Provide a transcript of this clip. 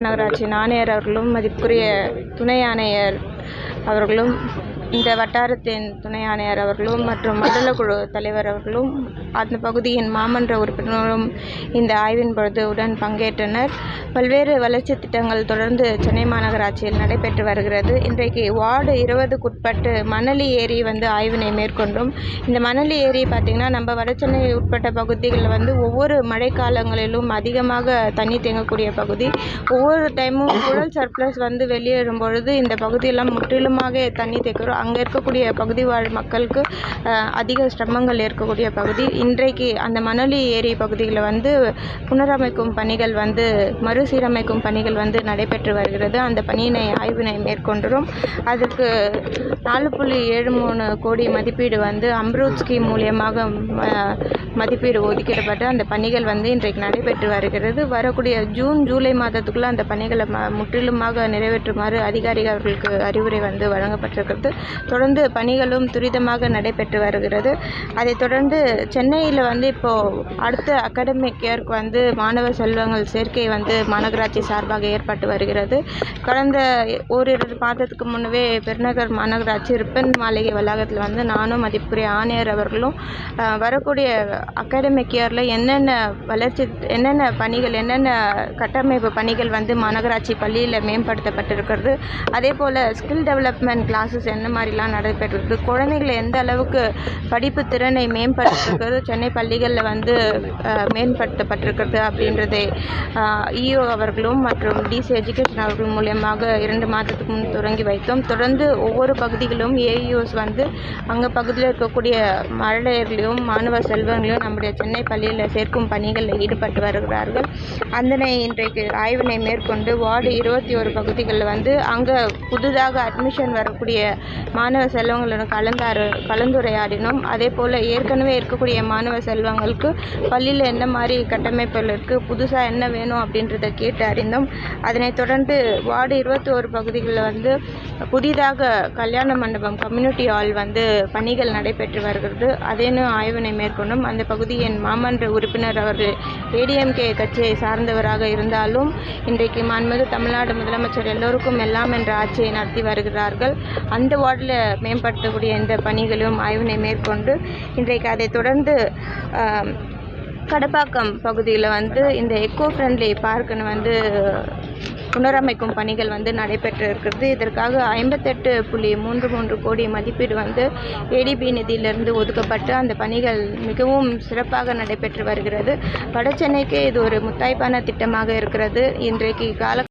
நகராட்சி ஆணையர் அவர்களும் மதிப்புக்குரிய துணை ஆணையர் அவர்களும் இந்த வட்டாரத்தின் துணை ஆணையர் அவர்களும் மற்றும் மண்டல குழு தலைவர் அவர்களும் அந்த பகுதியின் மாமன்ற உறுப்பினரும் இந்த ஆய்வின் பொழுது உடன் பங்கேற்றனர். பல்வேறு வளர்ச்சி திட்டங்கள் தொடர்ந்து சென்னை மாநகராட்சியில் நடைபெற்று வருகிறது. இன்றைக்கு வார்டு 20க்குட்பட்டு மணலி ஏரி ஆய்வினை மேற்கொண்டோம். இந்த மணலி ஏரி பார்த்திங்கன்னா நம்ம வடசென்னை உட்பட்ட பகுதிகளில் ஒவ்வொரு மழைக்காலங்களிலும் அதிகமாக தண்ணி தேங்கக்கூடிய பகுதி. ஒவ்வொரு டைமும் புழல் சர்ப்ளஸ் வெளியேறும் பொழுது இந்த பகுதியெல்லாம் முற்றிலுமாக தண்ணி தேக்கிறோம். அங்கே இருக்கக்கூடிய பகுதி வாழ் மக்களுக்கு அதிக சிரமங்கள் இருக்கக்கூடிய பகுதி. இன்றைக்கு அந்த மணலி ஏரி பகுதியில் புனரமைக்கும் பணிகள் மறுசீரமைக்கும் பணிகள் நடைபெற்று வருகிறது. அந்த பணியினை ஆய்வினை மேற்கொண்டோம். அதற்கு 4.73 கோடி மதிப்பீடு அம்ரூத் ஸ்கீம் மூலியமாக மதிப்பீடு ஒதுக்கிடப்பட்டு அந்த பணிகள் இன்றைக்கு நடைபெற்று வருகிறது. வரக்கூடிய ஜூன் ஜூலை மாதத்துக்குள்ளே அந்த பணிகளை முற்றிலுமாக நிறைவேற்றுமாறு அதிகாரிகள் அவர்களுக்கு அறிவுரை வழங்கப்பட்டிருக்கிறது. தொடர்ந்து பணிகளும் துரிதமாக நடைபெற்று வருகிறது. அதைத் தொடர்ந்து சென்னையில் இப்போது அடுத்த அகாடமிக் இயருக்கு மாணவ செல்வங்கள் சேர்க்கை மாநகராட்சி சார்பாக ஏற்பட்டு வருகிறது. கடந்த ஓரிரு மாதத்துக்கு முன்னவே பெருநகர் மாநகராட்சி ரிப்பன் மாளிகை வளாகத்தில் நானும் மதிப்புக்குரிய ஆணையர் அவர்களும் வரக்கூடிய அகாடமிக் இயரில் என்னென்ன பணிகள் என்னென்ன கட்டமைப்பு பணிகள் மாநகராட்சி பள்ளியில் மேம்படுத்தப்பட்டிருக்கிறது, அதே போல் ஸ்கில் டெவலப்மெண்ட் கிளாஸஸ் என்ன மாதிரிலாம் நடைபெற்றிருக்கு, குழந்தைகளை எந்த அளவுக்கு படிப்பு திறனை மேம்படுத்திருக்கிறது சென்னை பள்ளிகளில் மேம்படுத்தப்பட்டிருக்கிறது அப்படின்றதை இஓ அவர்களும் மற்றும் டிசி எஜுகேஷன் அவர்கள் மூலியமாக 2 மாதத்துக்கு முன் தொடங்கி வைத்தோம். தொடர்ந்து ஒவ்வொரு பகுதிகளிலும் ஏஇஓஸ் அங்கே பகுதியில் இருக்கக்கூடிய மழலையர்களையும் மாணவ செல்வங்களையும் நம்முடைய சென்னை பள்ளியில் சேர்க்கும் பணிகளில் ஈடுபட்டு வருகிறார்கள். அதனை இன்றைக்கு ஆய்வினை மேற்கொண்டு வார்டு 21 பகுதிகளில் அங்கே புதிதாக அட்மிஷன் வரக்கூடிய மாணவ செல்வங்களுடன் கலந்துரையாடினோம். அதே போல் ஏற்கனவே இருக்கக்கூடிய மாணவ செல்வங்களுக்கு பள்ளியில் என்ன மாதிரி கட்டமைப்புகள் இருக்குது, புதுசாக என்ன வேணும் அப்படின்றத கேட்டு அறிந்தோம். அதனைத் தொடர்ந்து வார்டு 21 பகுதிகளில் புதிதாக கல்யாண மண்டபம் கம்யூனிட்டி ஹால் பணிகள் நடைபெற்று வருகிறது. அதேனும் ஆய்வினை மேற்கொண்டோம். அந்த பகுதியின் மாமன்ற உறுப்பினர் அவர்கள் ஏடிஎம்கே கட்சியை சார்ந்தவராக இருந்தாலும் இன்றைக்கு மாண்புமிகு தமிழ்நாடு முதலமைச்சர் எல்லோருக்கும் எல்லாம் என்ற ஆட்சியை நடத்தி வருகிறார்கள். அந்த வார்டில் மேம்படுத்தக்கூடிய இந்த பணிகளும் ஆய்வினை மேற்கொண்டு இன்றைக்கு அதை தொடர்ந்து கடப்பாக்கம் பகுதியில் இந்த எக்கோ ஃப்ரெண்ட்லி பார்க்குன்னு புனரமைக்கும் பணிகள் நடைபெற்று இருக்கிறது. இதற்காக 58.33 கோடி மதிப்பீடு ஏடிபி நிதியிலிருந்து ஒதுக்கப்பட்டு அந்த பணிகள் மிகவும் சிறப்பாக நடைபெற்று வருகிறது. வட சென்னைக்கே இது ஒரு முத்தாய்ப்பான திட்டமாக இருக்கிறது. இன்றைக்கு